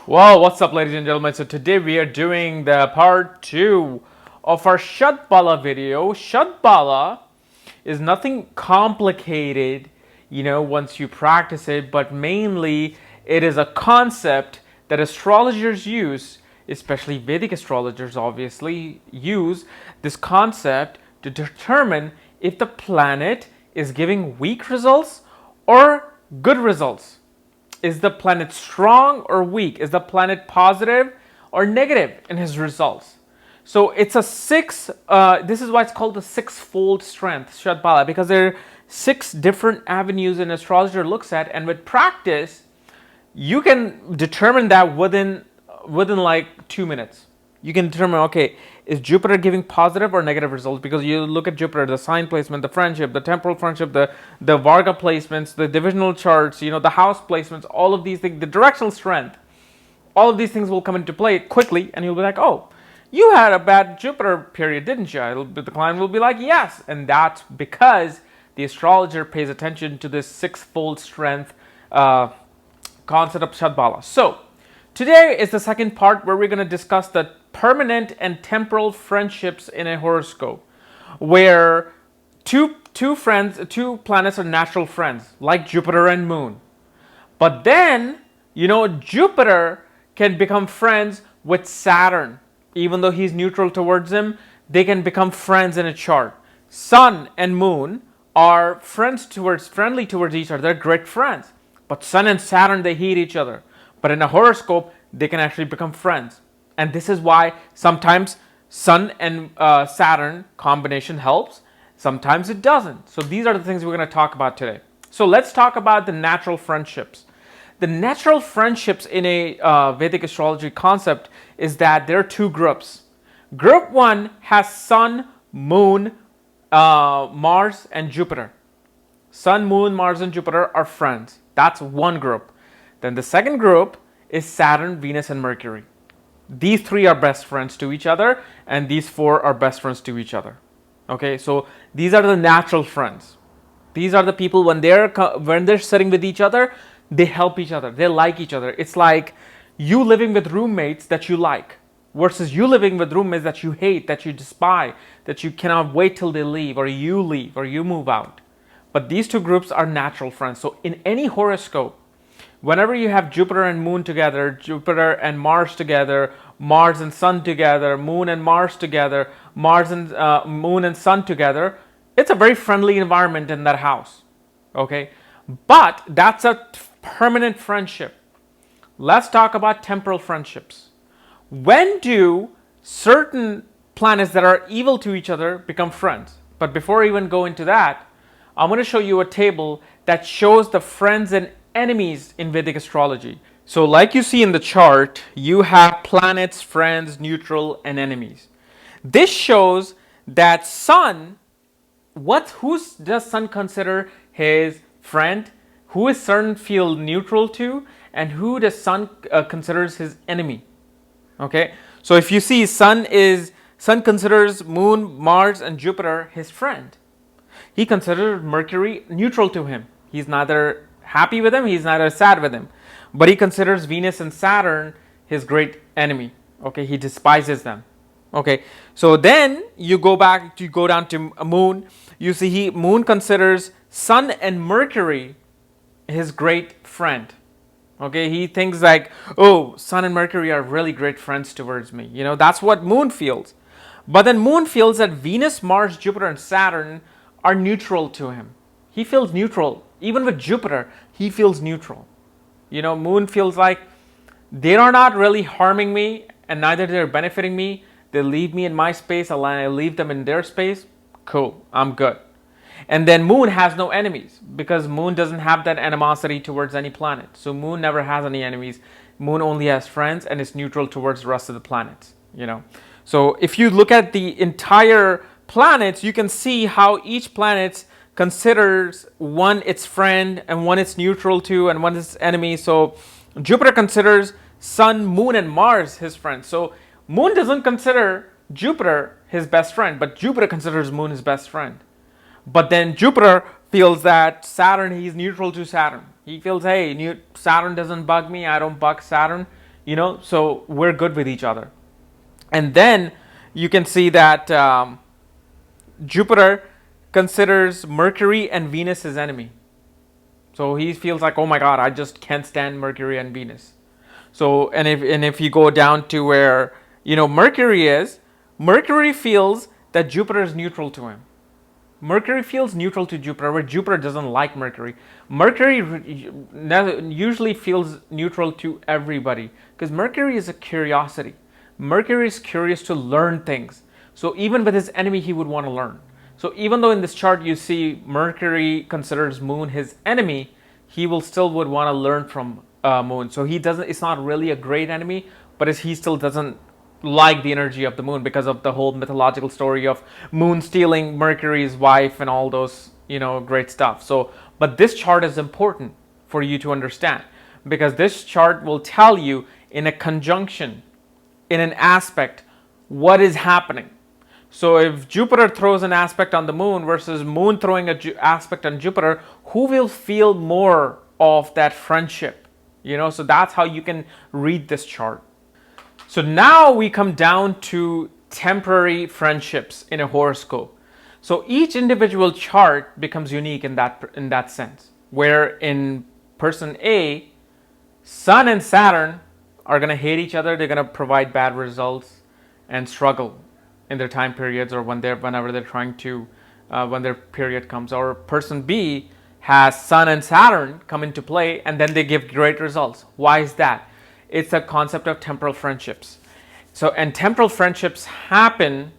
Well, what's up, ladies and gentlemen? So today we are doing the part 2 of our Shad Bala video. Shad Bala is nothing complicated, once you practice it, but mainly it is a concept that astrologers use, especially Vedic astrologers obviously use this concept to determine if the planet is giving weak results or good results. Is the planet strong or weak? Is the planet positive or negative in his results? So it's a this is why it's called the six-fold strength, Shad Bala, because there are 6 different avenues an astrologer looks at, and with practice, you can determine that within like 2 minutes. You can determine, okay, is Jupiter giving positive or negative results? Because you look at Jupiter, the sign placement, the friendship, the temporal friendship, the Varga placements, the divisional charts, the house placements, all of these things, the directional strength, all of these things will come into play quickly, and you'll be like, oh, you had a bad Jupiter period, didn't you? The client will be like, yes. And that's because the astrologer pays attention to this six-fold strength concept of Shad Bala. So, today is the second part where we're going to discuss the permanent and temporal friendships in a horoscope, where two planets are natural friends, like Jupiter and Moon. But then, Jupiter can become friends with Saturn. Even though he's neutral towards him, they can become friends in a chart. Sun and Moon are friendly towards each other. They're great friends. But Sun and Saturn, they hate each other. But in a horoscope, they can actually become friends. And this is why sometimes Sun and Saturn combination helps. Sometimes it doesn't. So these are the things we're going to talk about today. So let's talk about the natural friendships. The natural friendships in a Vedic astrology concept is that there are 2 groups. Group 1 has Sun, Moon, Mars, and Jupiter. Sun, Moon, Mars, and Jupiter are friends. That's one group. Then the second group is Saturn, Venus, and Mercury. These 3 are best friends to each other, and these 4 are best friends to each other. Okay, so these are the natural friends. These are the people when they're sitting with each other, they help each other. They like each other. It's like you living with roommates that you like versus you living with roommates that you hate, that you despise, that you cannot wait till they leave or you move out. But these 2 groups are natural friends. So in any horoscope, whenever you have Jupiter and Moon together, Jupiter and Mars together, Mars and Sun together, Moon and Mars together, Mars and Moon and Sun together, it's a very friendly environment in that house. Okay? But that's a permanent friendship. Let's talk about temporal friendships. When do certain planets that are evil to each other become friends? But before I even go into that, I'm going to show you a table that shows the friends and enemies in Vedic astrology. So like you see in the chart, you have planets, friends, neutral, and enemies. This shows that Sun, who does Sun consider his friend? Who is Sun feel neutral to? And who does Sun considers his enemy? Okay, so if you see Sun considers Moon, Mars, and Jupiter his friend. He considers Mercury neutral to him. He's neither happy with him, he's neither sad with him. But he considers Venus and Saturn his great enemy. Okay, he despises them. Okay, so then you go down to Moon. You see Moon considers Sun and Mercury his great friend. Okay, he thinks like, oh, Sun and Mercury are really great friends towards me. That's what Moon feels. But then Moon feels that Venus, Mars, Jupiter, and Saturn are neutral to him. He feels neutral. Even with Jupiter, he feels neutral. Moon feels like they are not really harming me, and neither they're benefiting me. They leave me in my space, and I leave them in their space. Cool, I'm good. And then Moon has no enemies because Moon doesn't have that animosity towards any planet. So Moon never has any enemies. Moon only has friends and is neutral towards the rest of the planets. So if you look at the entire planets, you can see how each planet considers one its friend and one it's neutral to and one its enemy. So Jupiter considers Sun, Moon, and Mars his friends. So Moon doesn't consider Jupiter his best friend, but Jupiter considers Moon his best friend. But then Jupiter feels that Saturn, he's neutral to Saturn. He feels, hey, Saturn doesn't bug me, I don't bug Saturn. so we're good with each other. And then you can see that Jupiter considers Mercury and Venus his enemy. So he feels like, oh my God, I just can't stand Mercury and Venus. So, and if you go down to where, Mercury is, Mercury feels that Jupiter is neutral to him. Mercury feels neutral to Jupiter, where Jupiter doesn't like Mercury. Mercury usually feels neutral to everybody because Mercury is a curiosity. Mercury is curious to learn things. So even with his enemy, he would want to learn. So even though in this chart you see Mercury considers Moon his enemy, he will still would want to learn from Moon. So he doesn't. It's not really a great enemy, but he still doesn't like the energy of the Moon because of the whole mythological story of Moon stealing Mercury's wife and all those great stuff. So, but this chart is important for you to understand because this chart will tell you in a conjunction, in an aspect, what is happening. So if Jupiter throws an aspect on the Moon versus Moon throwing an aspect on Jupiter, who will feel more of that friendship? So that's how you can read this chart. So now we come down to temporary friendships in a horoscope. So each individual chart becomes unique in that sense. Where in person A, Sun and Saturn are going to hate each other. They're going to provide bad results and struggle in their time periods or whenever they're trying to, when their period comes. Or person B has Sun and Saturn come into play and then they give great results. Why is that? It's a concept of temporal friendships. So, and temporal friendships happen,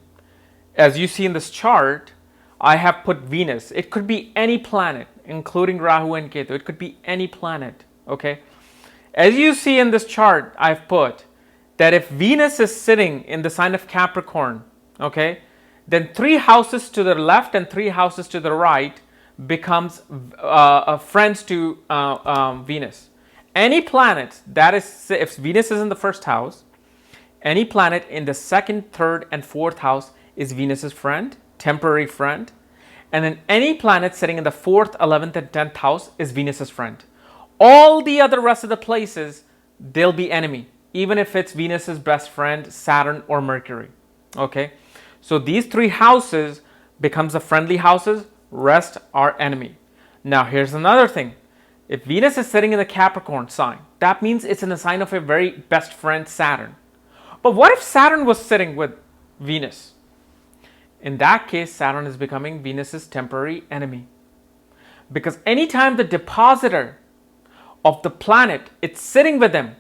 as you see in this chart, I have put Venus. It could be any planet, including Rahu and Ketu. It could be any planet, okay? As you see in this chart, I've put that if Venus is sitting in the sign of Capricorn, okay, then 3 houses to the left and 3 houses to the right becomes friends to Venus. Any planet that is, if Venus is in the first house, any planet in the second, third, and fourth house is Venus's friend, temporary friend. And then any planet sitting in the 4th, 11th, and 10th house is Venus's friend. All the other rest of the places, they'll be enemy, even if it's Venus's best friend, Saturn or Mercury. Okay, so these 3 houses becomes the friendly houses, rest are enemy. Now here's another thing. If Venus is sitting in the Capricorn sign, that means it's in the sign of a very best friend, Saturn. But what if Saturn was sitting with Venus? In that case, Saturn is becoming Venus's temporary enemy. Because anytime the depositor of the planet, it's sitting with them,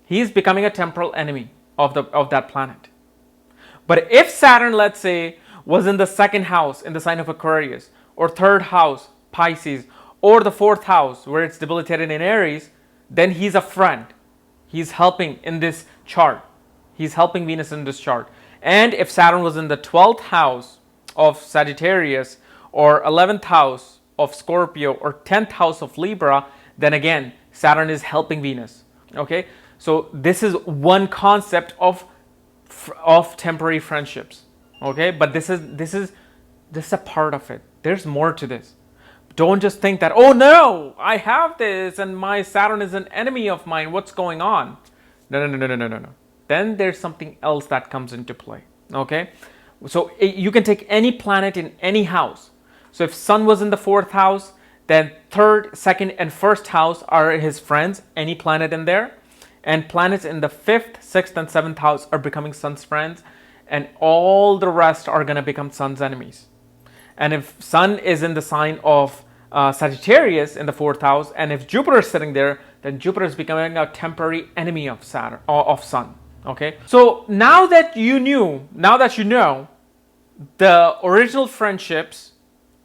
he is becoming a temporal enemy of that planet. But if Saturn, let's say, was in the 2nd house in the sign of Aquarius, or 3rd house, Pisces, or the 4th house where it's debilitated in Aries, then he's a friend. He's helping in this chart. He's helping Venus in this chart. And if Saturn was in the 12th house of Sagittarius, or 11th house of Scorpio, or 10th house of Libra, then again, Saturn is helping Venus. Okay, so this is one concept of temporary friendships. Okay, but this is a part of it. There's more to this. Don't just think that, oh no, I have this and my Saturn is an enemy of mine. What's going on? No. Then there's something else that comes into play. Okay, so you can take any planet in any house. So if Sun was in the 4th house, then 3rd, 2nd, and 1st house are his friends, any planet in there. And planets in the 5th, 6th, and 7th house are becoming Sun's friends. And all the rest are going to become Sun's enemies. And if Sun is in the sign of Sagittarius in the 4th house, and if Jupiter is sitting there, then Jupiter is becoming a temporary enemy of Saturn or of Sun. Okay, so now that you know the original friendships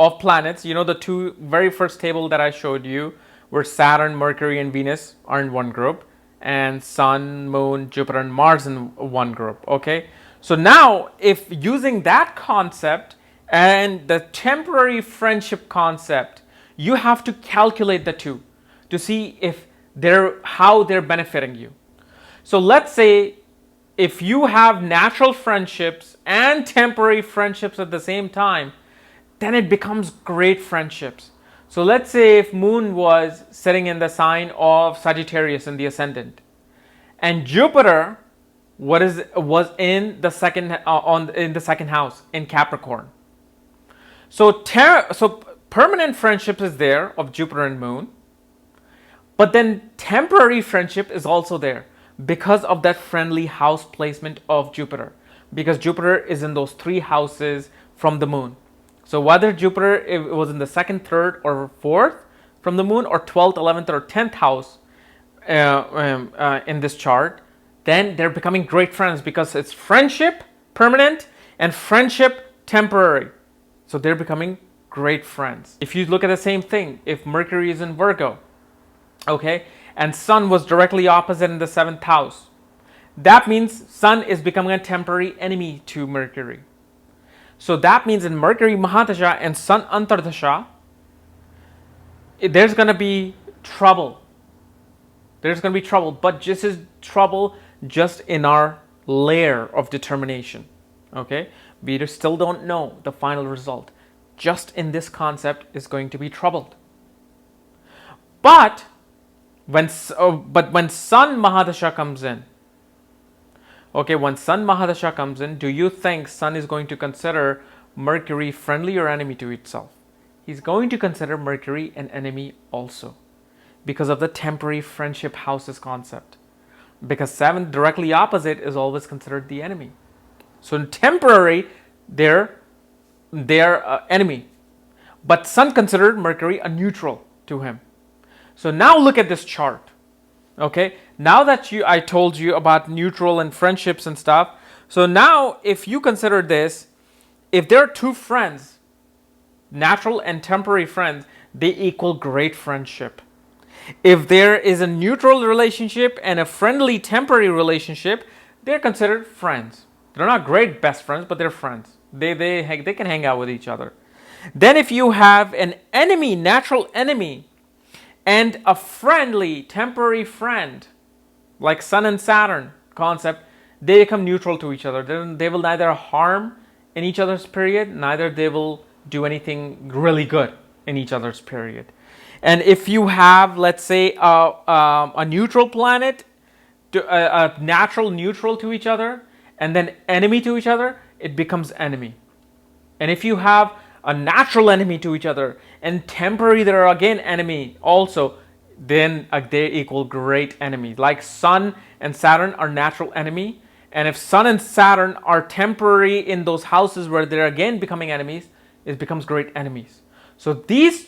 of planets, the 2 very first table that I showed you, where Saturn, Mercury, and Venus are in one group, and Sun, Moon, Jupiter, and Mars in one group. Okay, so now if using that concept and the temporary friendship concept, you have to calculate the 2 to see if how they're benefiting you. So let's say if you have natural friendships and temporary friendships at the same time, then it becomes great friendships. So let's say if Moon was sitting in the sign of Sagittarius in the ascendant, and Jupiter was in the second house in Capricorn. So permanent friendship is there of Jupiter and Moon, but then temporary friendship is also there because of that friendly house placement of Jupiter, because Jupiter is in those 3 houses from the Moon. So whether Jupiter it was in the 2nd, 3rd, or 4th from the Moon, or 12th, 11th, or 10th house in this chart, then they're becoming great friends because it's friendship permanent and friendship temporary. So they're becoming great friends. If you look at the same thing, if Mercury is in Virgo, okay, and Sun was directly opposite in the 7th house, that means Sun is becoming a temporary enemy to Mercury. So that means in Mercury Mahadasha and Sun Antardasha, there's going to be trouble. There's going to be trouble, but this is trouble just in our layer of determination. Okay, we still don't know the final result. Just in this concept is going to be troubled. But when Sun Mahadasha comes in, okay, when Sun Mahadasha comes in, do you think Sun is going to consider Mercury friendly or enemy to itself? He's going to consider Mercury an enemy also, because of the temporary friendship houses concept. Because 7 directly opposite is always considered the enemy. So in temporary, they're enemy. But Sun considered Mercury a neutral to him. So now look at this chart. Okay, now that I told you about neutral and friendships and stuff. So now if you consider this, if there are 2 friends, natural and temporary friends, they equal great friendship. If there is a neutral relationship and a friendly temporary relationship, they're considered friends. They're not great best friends, but they're friends. They can hang out with each other. Then if you have an enemy, natural enemy, and a friendly temporary friend, like Sun and Saturn concept, they become neutral to each other. They will neither harm in each other's period, neither they will do anything really good in each other's period. And if you have, let's say, a neutral planet, a natural neutral to each other, and then enemy to each other, it becomes enemy. And if you have a natural enemy to each other, and temporary they're again enemy also, then they equal great enemy. Like Sun and Saturn are natural enemy, and if Sun and Saturn are temporary in those houses where they're again becoming enemies, it becomes great enemies. So these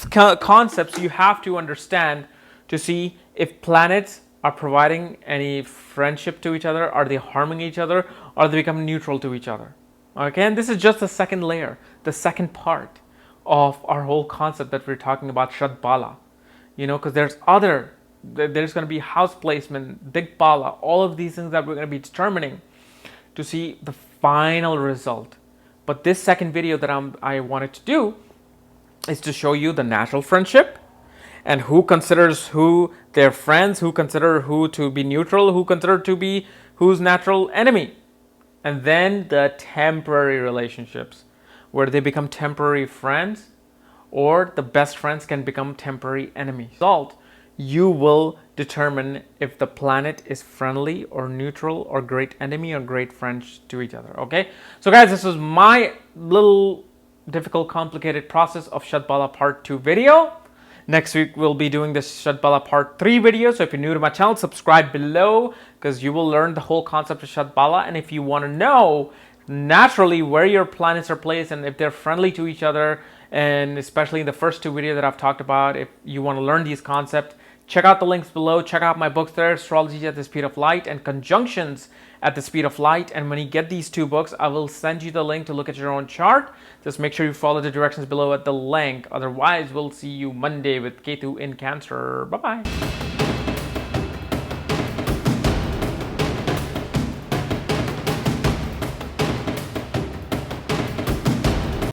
concepts you have to understand to see if planets are providing any friendship to each other, are they harming each other, or they become neutral to each other. Okay, and this is just the second layer, the second part of our whole concept that we're talking about, Shad Bala. You know, because there's going to be house placement, Dig Bala, all of these things that we're going to be determining to see the final result. But this second video that I wanted to do is to show you the natural friendship and who considers who their friends, who consider who to be neutral, who consider to be who's natural enemy. And then the temporary relationships where they become temporary friends, or the best friends can become temporary enemies. Result, you will determine if the planet is friendly or neutral or great enemy or great friends to each other. Okay, so guys, this was my little difficult, complicated process of Shad Bala part 2 video. Next week we'll be doing this Shad Bala part 3 video. So if you're new to my channel, subscribe below, because you will learn the whole concept of Shad Bala. And if you want to know naturally where your planets are placed and if they're friendly to each other, and especially in the first 2 videos that I've talked about, if you want to learn these concepts, check out the links below. Check out my books there, Astrology at the Speed of Light and Conjunctions at the Speed of Light. And when you get these 2 books, I will send you the link to look at your own chart. Just make sure you follow the directions below at the link. Otherwise, we'll see you Monday with Ketu in Cancer. Bye-bye.